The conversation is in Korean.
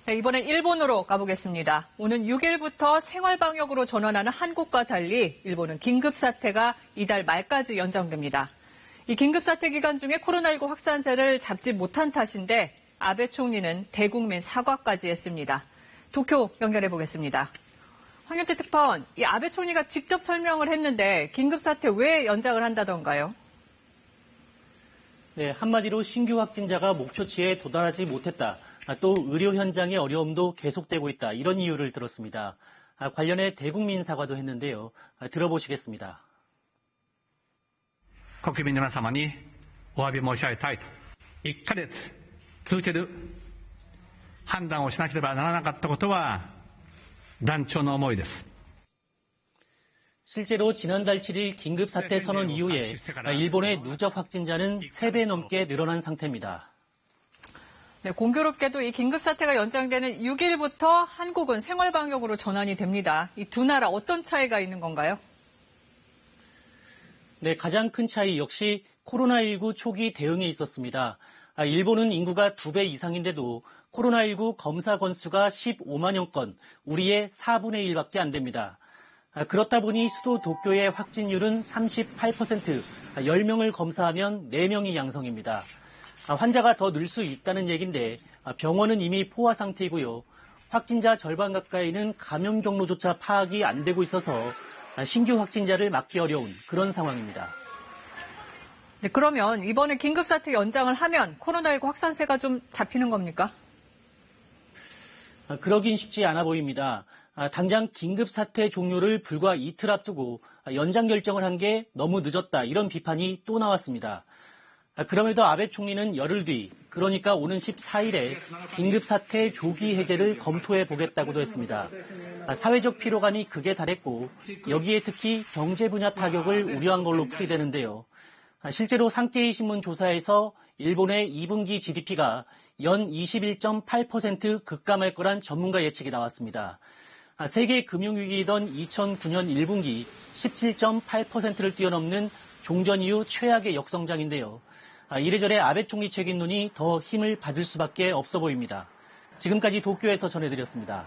네, 이번엔 일본으로 가보겠습니다. 오는 6일부터 생활방역으로 전환하는 한국과 달리 일본은 긴급사태가 이달 말까지 연장됩니다. 이 긴급사태 기간 중에 코로나19 확산세를 잡지 못한 탓인데 아베 총리는 대국민 사과까지 했습니다. 도쿄 연결해 보겠습니다. 황현태 특파원, 이 아베 총리가 직접 설명을 했는데 긴급사태 왜 연장을 한다던가요? 네, 한마디로 신규 확진자가 목표치에 도달하지 못했다. 또 의료 현장의 어려움도 계속되고 있다. 이런 이유를 들었습니다. 관련해 대국민 사과도 했는데요. 들어보시겠습니다. 国民の皆様にお詫び申し上げたいと。1ヶ月続ける判断をしなければならなかったことは断腸の思いです。 실제로 지난달 7일 긴급사태 선언 이후에 일본의 누적 확진자는 3배 넘게 늘어난 상태입니다. 네, 공교롭게도 이 긴급사태가 연장되는 6일부터 한국은 생활방역으로 전환이 됩니다. 이 두 나라 어떤 차이가 있는 건가요? 네, 가장 큰 차이 역시 코로나19 초기 대응에 있었습니다. 일본은 인구가 2배 이상인데도 코로나19 검사 건수가 15만여 건, 우리의 4분의 1밖에 안 됩니다. 그렇다 보니 수도 도쿄의 확진율은 38%, 10명을 검사하면 4명이 양성입니다. 환자가 더 늘 수 있다는 얘기인데 병원은 이미 포화 상태이고요. 확진자 절반 가까이는 감염 경로조차 파악이 안 되고 있어서 신규 확진자를 막기 어려운 그런 상황입니다. 네, 그러면 이번에 긴급사태 연장을 하면 코로나19 확산세가 좀 잡히는 겁니까? 그러긴 쉽지 않아 보입니다. 당장 긴급사태 종료를 불과 이틀 앞두고 연장 결정을 한 게 너무 늦었다 이런 비판이 또 나왔습니다. 그럼에도 아베 총리는 열흘 뒤, 그러니까 오는 14일에 긴급사태 조기 해제를 검토해 보겠다고도 했습니다. 사회적 피로감이 극에 달했고 여기에 특히 경제 분야 타격을 우려한 걸로 풀이되는데요. 실제로 산케이 신문 조사에서 일본의 2분기 GDP가 연 21.8% 급감할 거란 전문가 예측이 나왔습니다. 세계 금융위기이던 2009년 1분기 17.8%를 뛰어넘는 종전 이후 최악의 역성장인데요. 이래저래 아베 총리 책임론이 더 힘을 받을 수밖에 없어 보입니다. 지금까지 도쿄에서 전해드렸습니다.